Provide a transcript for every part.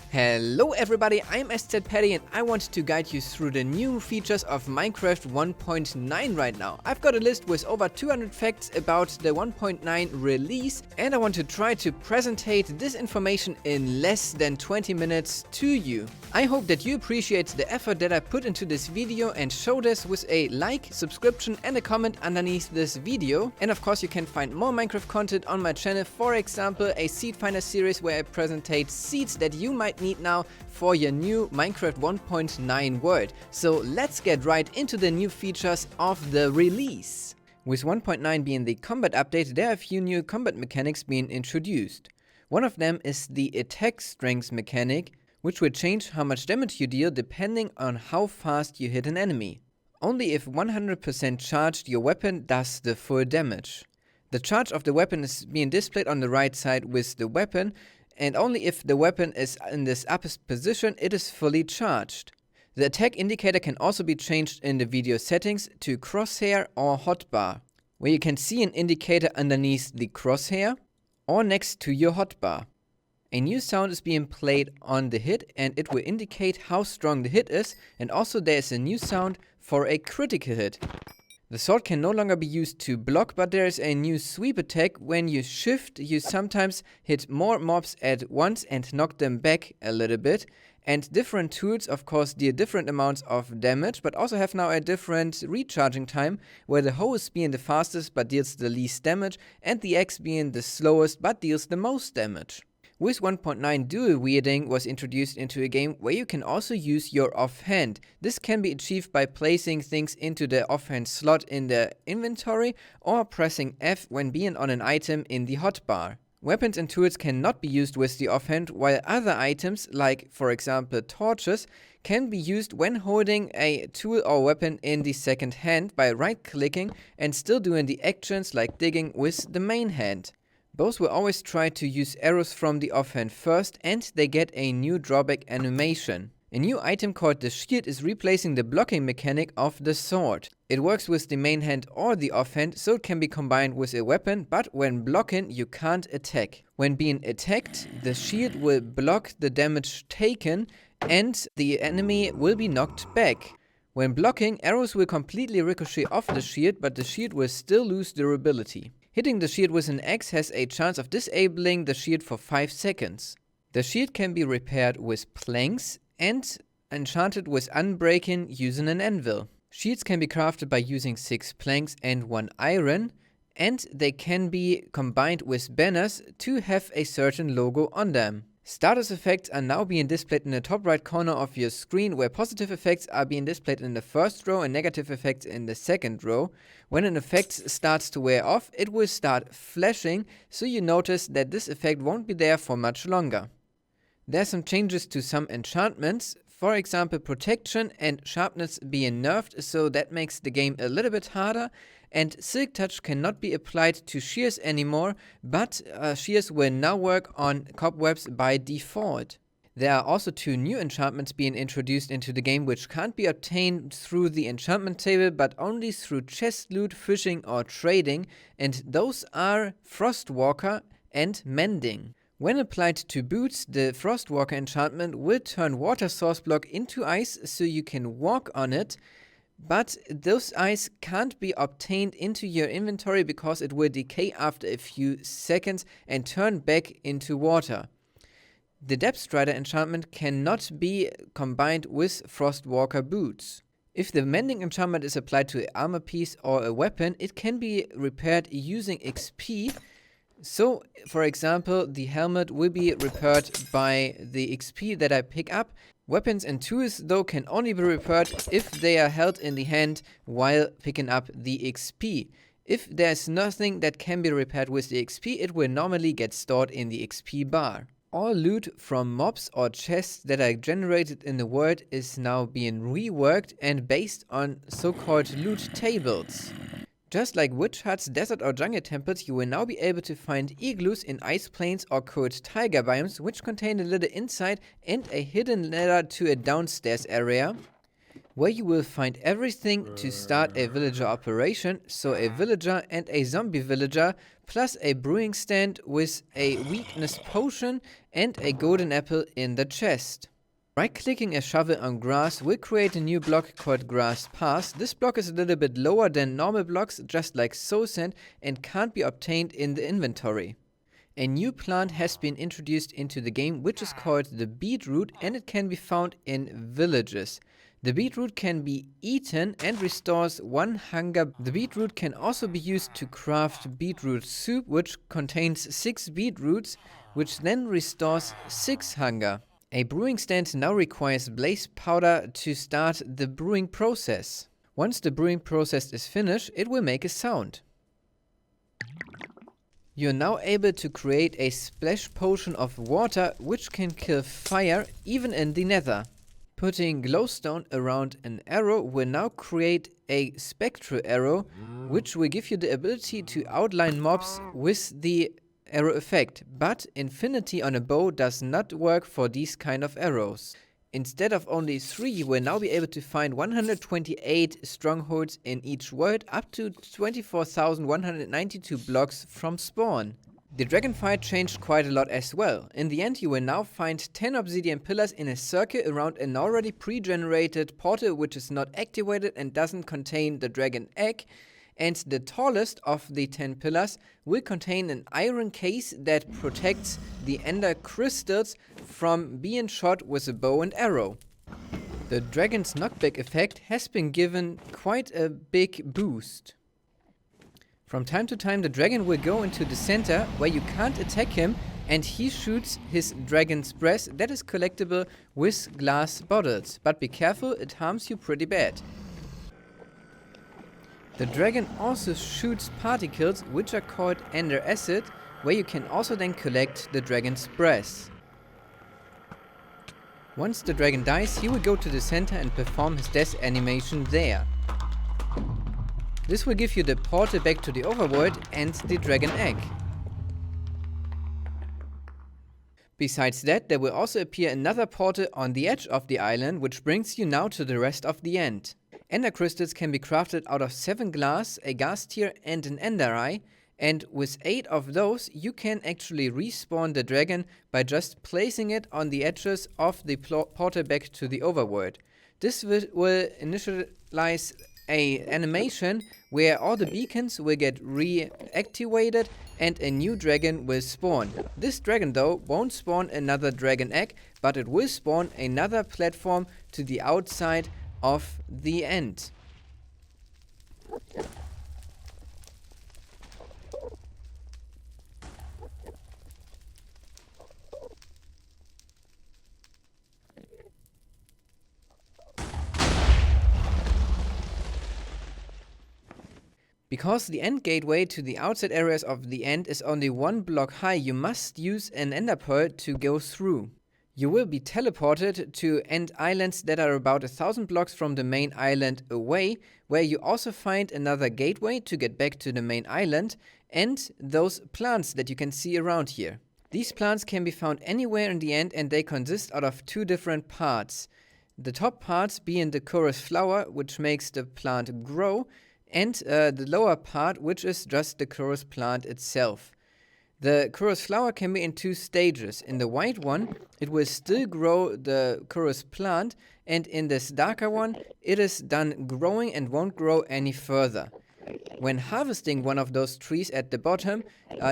Hello everybody, I'm szpeddy and I want to guide you through the new features of Minecraft 1.9 right now. I've got a list with over 200 facts about the 1.9 release and I want to try to presentate this information in less than 20 minutes to you. I hope that you appreciate the effort that I put into this video and show this with a like, subscription and a comment underneath this video. And of course you can find more Minecraft content on my channel, for example a seed finder series where I presentate seeds that you might need now for your new Minecraft 1.9 world. So let's get right into the new features of the release. With 1.9 being the combat update, there are a few new combat mechanics being introduced. One of them is the attack strength mechanic, which will change how much damage you deal depending on how fast you hit an enemy. Only if 100% charged your weapon does the full damage. The charge of the weapon is being displayed on the right side with the weapon, and only if the weapon is in this upper position it is fully charged. The attack indicator can also be changed in the video settings to crosshair or hotbar, where you can see an indicator underneath the crosshair or next to your hotbar. A new sound is being played on the hit and it will indicate how strong the hit is, and also there is a new sound for a critical hit. The sword can no longer be used to block, but there is a new sweep attack. When you shift, you sometimes hit more mobs at once and knock them back a little bit. And different tools, of course, deal different amounts of damage, but also have now a different recharging time, where the hoe is being the fastest but deals the least damage, and the axe being the slowest but deals the most damage. With 1.9, dual wielding was introduced into a game where you can also use your offhand. This can be achieved by placing things into the offhand slot in the inventory or pressing F when being on an item in the hotbar. Weapons and tools cannot be used with the offhand, while other items, like for example torches, can be used when holding a tool or weapon in the second hand by right-clicking and still doing the actions like digging with the main hand. Both will always try to use arrows from the offhand first, and they get a new drawback animation. A new item called the shield is replacing the blocking mechanic of the sword. It works with the main hand or the offhand, so it can be combined with a weapon, but when blocking you can't attack. When being attacked, the shield will block the damage taken and the enemy will be knocked back. When blocking, arrows will completely ricochet off the shield, but the shield will still lose durability. Hitting the shield with an axe has a chance of disabling the shield for 5 seconds. The shield can be repaired with planks and enchanted with unbreaking using an anvil. Shields can be crafted by using 6 planks and 1 iron, and they can be combined with banners to have a certain logo on them. Status effects are now being displayed in the top right corner of your screen, where positive effects are being displayed in the first row and negative effects in the second row. When an effect starts to wear off, it will start flashing, so you notice that this effect won't be there for much longer. There are some changes to some enchantments, for example protection and sharpness being nerfed, so that makes the game a little bit harder. And Silk Touch cannot be applied to shears anymore, but shears will now work on cobwebs by default. There are also 2 new enchantments being introduced into the game, which can't be obtained through the enchantment table but only through chest loot, fishing or trading, and those are Frostwalker and Mending. When applied to boots, the Frostwalker enchantment will turn water source block into ice so you can walk on it, but those ice can't be obtained into your inventory because it will decay after a few seconds and turn back into water. The Depth Strider enchantment cannot be combined with Frostwalker boots. If the Mending enchantment is applied to an armor piece or a weapon, it can be repaired using XP. So, for example, the helmet will be repaired by the XP that I pick up. Weapons and tools, though, can only be repaired if they are held in the hand while picking up the XP. If there's nothing that can be repaired with the XP, it will normally get stored in the XP bar. All loot from mobs or chests that are generated in the world is now being reworked and based on so-called loot tables. Just like witch huts, desert or jungle temples, you will now be able to find igloos in ice plains or cold taiga biomes, which contain a little inside and a hidden ladder to a downstairs area, where you will find everything to start a villager operation, so a villager and a zombie villager plus a brewing stand with a weakness potion and a golden apple in the chest. Right-clicking a shovel on grass will create a new block called grass path. This block is a little bit lower than normal blocks, just like soul sand, and can't be obtained in the inventory. A new plant has been introduced into the game, which is called the beetroot, and it can be found in villages. The beetroot can be eaten and restores 1 hunger. The beetroot can also be used to craft beetroot soup, which contains 6 beetroots, which then restores 6 hunger. A brewing stand now requires blaze powder to start the brewing process. Once the brewing process is finished, it will make a sound. You are now able to create a splash potion of water which can kill fire even in the nether. Putting glowstone around an arrow will now create a spectral arrow, which will give you the ability to outline mobs with the arrow effect, but infinity on a bow does not work for these kind of arrows. Instead of only 3, you will now be able to find 128 strongholds in each world, up to 24,192 blocks from spawn. The dragon fight changed quite a lot as well. In the end, you will now find 10 obsidian pillars in a circle around an already pre-generated portal which is not activated and doesn't contain the dragon egg. And the tallest of the 10 pillars will contain an iron case that protects the ender crystals from being shot with a bow and arrow. The dragon's knockback effect has been given quite a big boost. From time to time the dragon will go into the center where you can't attack him, and he shoots his dragon's breath that is collectible with glass bottles. But be careful, it harms you pretty bad. The dragon also shoots particles which are called ender acid, where you can also then collect the dragon's breath. Once the dragon dies, he will go to the center and perform his death animation there. This will give you the portal back to the overworld and the dragon egg. Besides that, there will also appear another portal on the edge of the island, which brings you now to the rest of the end. Ender crystals can be crafted out of 7 glass, a gas tier and an ender eye, and with 8 of those you can actually respawn the dragon by just placing it on the edges of the portal back to the overworld. This will initialize an animation where all the beacons will get reactivated and a new dragon will spawn. This dragon though won't spawn another dragon egg, but it will spawn another platform to the outside of the end. Because the end gateway to the outside areas of the end is only 1 block high, you must use an ender pearl to go through. You will be teleported to end islands that are about 1,000 blocks from the main island away, where you also find another gateway to get back to the main island, and those plants that you can see around here. These plants can be found anywhere in the end, and they consist out of 2 different parts. The top parts being the chorus flower, which makes the plant grow, and the lower part, which is just the chorus plant itself. The chorus flower can be in 2 stages. In the white one, it will still grow the chorus plant, and in this darker one, it is done growing and won't grow any further. When harvesting one of those trees at the bottom,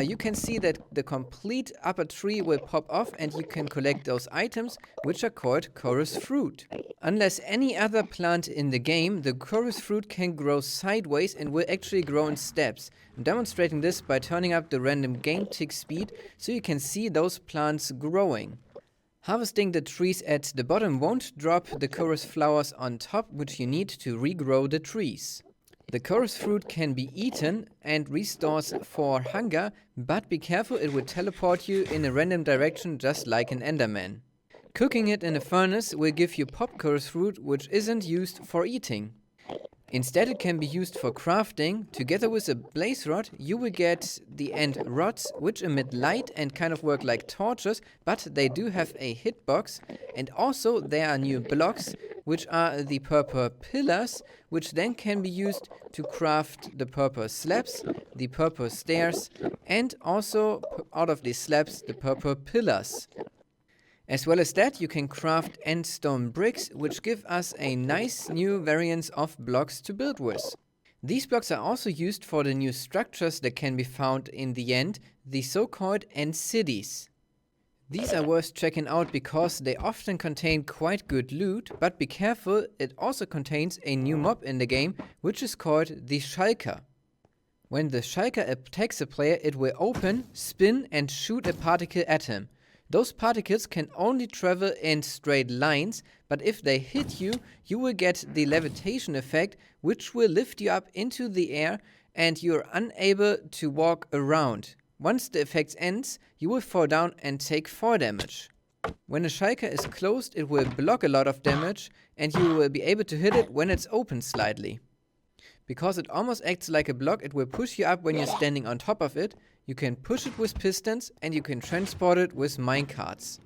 you can see that the complete upper tree will pop off and you can collect those items, which are called chorus fruit. Unless any other plant in the game, the chorus fruit can grow sideways and will actually grow in steps. I'm demonstrating this by turning up the random game tick speed so you can see those plants growing. Harvesting the trees at the bottom won't drop the chorus flowers on top, which you need to regrow the trees. The chorus fruit can be eaten and restores 4 hunger, but be careful, it will teleport you in a random direction just like an enderman. Cooking it in a furnace will give you pop chorus fruit, which isn't used for eating. Instead, it can be used for crafting. Together with a blaze rod, you will get the end rods, which emit light and kind of work like torches, but they do have a hitbox. And also there are new blocks, which are the purple pillars, which then can be used to craft the purple slabs, the purple stairs, and also out of these slabs, the purple pillars. As well as that, you can craft end stone bricks, which give us a nice new variance of blocks to build with. These blocks are also used for the new structures that can be found in the end, the so-called end cities. These are worth checking out because they often contain quite good loot, but be careful, it also contains a new mob in the game, which is called the Shulker. When the Shulker attacks a player, it will open, spin and shoot a particle at him. Those particles can only travel in straight lines, but if they hit you, you will get the levitation effect, which will lift you up into the air and you're unable to walk around. Once the effect ends, you will fall down and take 4 damage. When a Shulker is closed, it will block a lot of damage and you will be able to hit it when it's open slightly. Because it almost acts like a block, it will push you up when you're standing on top of it. You can push it with pistons and you can transport it with minecarts.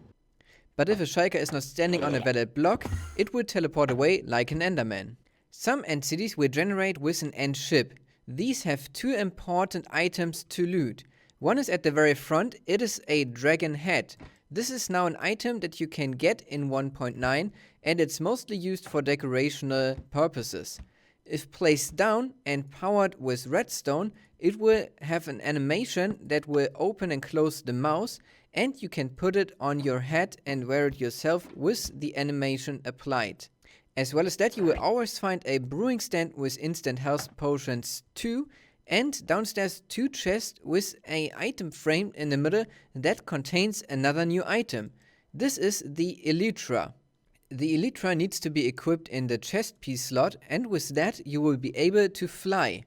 But if a Shulker is not standing on a valid block, it will teleport away like an Enderman. Some end cities will generate with an end ship. These have 2 important items to loot. One is at the very front, it is a dragon head. This is now an item that you can get in 1.9 and it's mostly used for decorational purposes. If placed down and powered with redstone, it will have an animation that will open and close the mouse, and you can put it on your head and wear it yourself with the animation applied. As well as that, you will always find a brewing stand with instant health potions too, and downstairs 2 chests with an item frame in the middle that contains another new item. This is the Elytra. The Elytra needs to be equipped in the chest piece slot, and with that you will be able to fly.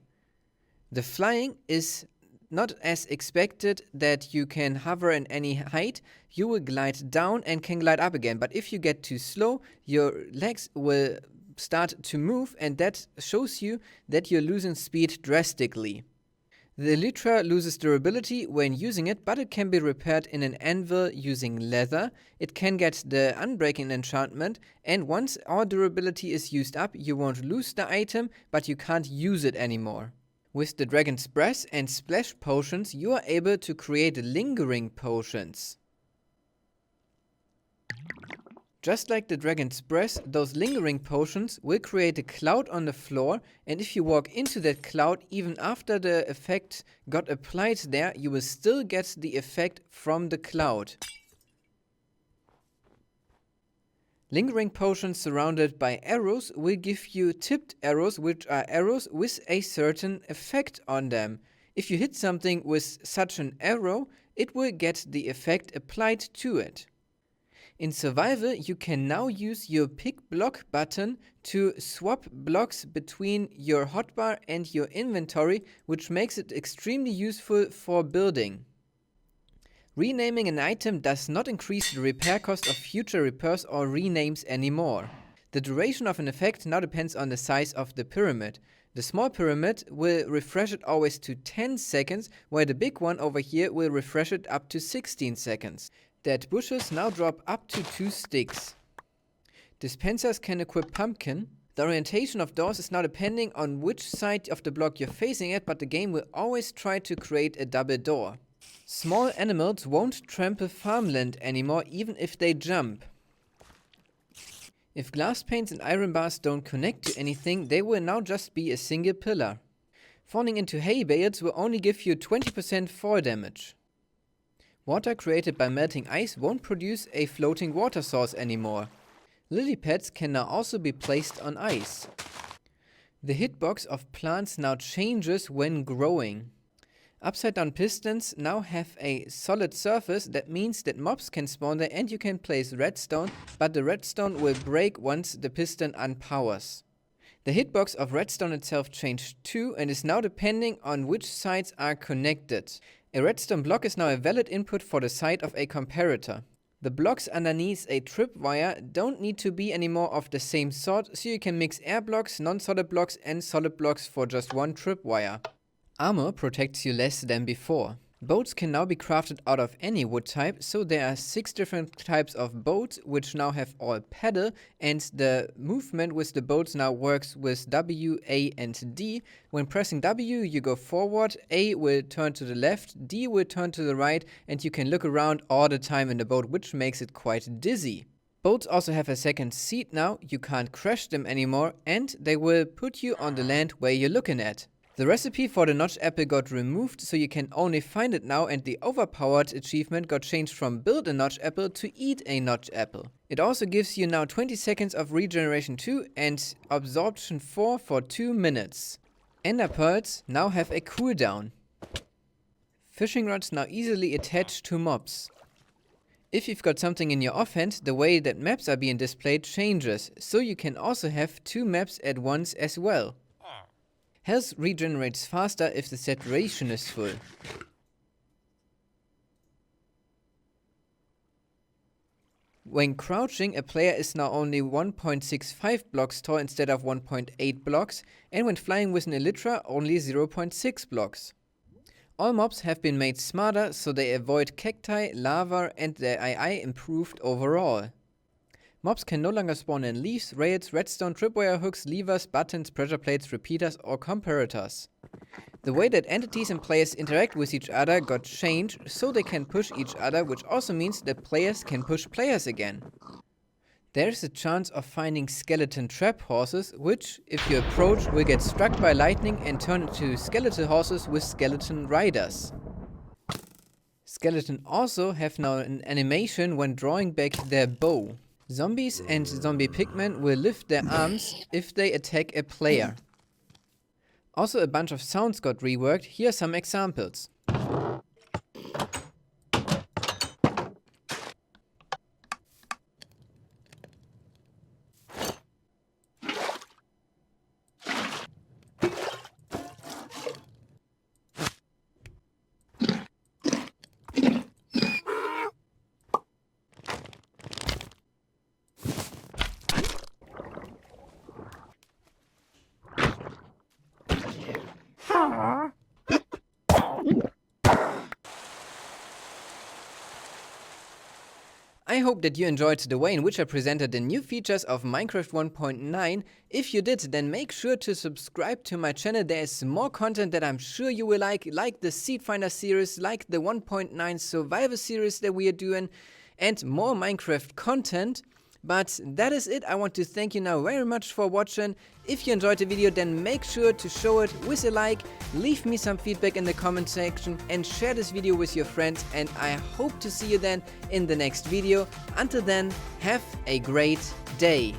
The flying is not as expected that you can hover in any height. You will glide down and can glide up again, but if you get too slow, your legs will start to move and that shows you that you're losing speed drastically. The Elytra loses durability when using it, but it can be repaired in an anvil using leather. It can get the unbreaking enchantment, and once all durability is used up, you won't lose the item, but you can't use it anymore. With the Dragon's Breath and Splash potions, you are able to create lingering potions. Just like the Dragon's Breath, those lingering potions will create a cloud on the floor, and if you walk into that cloud, even after the effect got applied there, you will still get the effect from the cloud. Lingering potions surrounded by arrows will give you tipped arrows, which are arrows with a certain effect on them. If you hit something with such an arrow, it will get the effect applied to it. In survival, you can now use your pick block button to swap blocks between your hotbar and your inventory, which makes it extremely useful for building. Renaming an item does not increase the repair cost of future repairs or renames anymore. The duration of an effect now depends on the size of the pyramid. The small pyramid will refresh it always to 10 seconds, while the big one over here will refresh it up to 16 seconds. Dead bushes now drop up to 2 sticks. Dispensers can equip pumpkin. The orientation of doors is now depending on which side of the block you're facing at, but the game will always try to create a double door. Small animals won't trample farmland anymore, even if they jump. If glass panes and iron bars don't connect to anything, they will now just be a single pillar. Falling into hay bales will only give you 20% fall damage. Water created by melting ice won't produce a floating water source anymore. Lily pads can now also be placed on ice. The hitbox of plants now changes when growing. Upside down pistons now have a solid surface. That means that mobs can spawn there and you can place redstone, but the redstone will break once the piston unpowers. The hitbox of redstone itself changed too and is now depending on which sides are connected. A redstone block is now a valid input for the side of a comparator. The blocks underneath a tripwire don't need to be anymore of the same sort, so you can mix air blocks, non-solid blocks and solid blocks for just one tripwire. Armor protects you less than before. Boats can now be crafted out of any wood type, so there are 6 different types of boats which now have all paddle, and the movement with the boats now works with W, A and D. When pressing W you go forward, A will turn to the left, D will turn to the right, and you can look around all the time in the boat, which makes it quite dizzy. Boats also have a second seat now, you can't crash them anymore, and they will put you on the land where you're looking at. The recipe for the notch apple got removed, so you can only find it now, and the overpowered achievement got changed from build a notch apple to eat a notch apple. It also gives you now 20 seconds of regeneration 2 and absorption 4 for 2 minutes. Ender pearls now have a cooldown. Fishing rods now easily attach to mobs. If you've got something in your offhand, the way that maps are being displayed changes, so you can also have 2 maps at once as well. Health regenerates faster if the saturation is full. When crouching, a player is now only 1.65 blocks tall instead of 1.8 blocks, and when flying with an Elytra, only 0.6 blocks. All mobs have been made smarter, so they avoid cacti, lava, and their AI improved overall. Mobs can no longer spawn in leaves, rails, redstone, tripwire hooks, levers, buttons, pressure plates, repeaters or comparators. The way that entities and players interact with each other got changed, so they can push each other, which also means that players can push players again. There is a chance of finding skeleton trap horses, which, if you approach, will get struck by lightning and turn into skeleton horses with skeleton riders. Skeleton also have now an animation when drawing back their bow. Zombies and zombie pigmen will lift their arms if they attack a player. Also a bunch of sounds got reworked, here are some examples. I hope that you enjoyed the way in which I presented the new features of Minecraft 1.9. If you did, then make sure to subscribe to my channel. There is more content that I'm sure you will like the Seed Finder series, like the 1.9 survival series that we are doing, and more Minecraft content. But that is it. I want to thank you now very much for watching. If you enjoyed the video, then make sure to show it with a like, leave me some feedback in the comment section and share this video with your friends, and I hope to see you then in the next video. Until then, have a great day.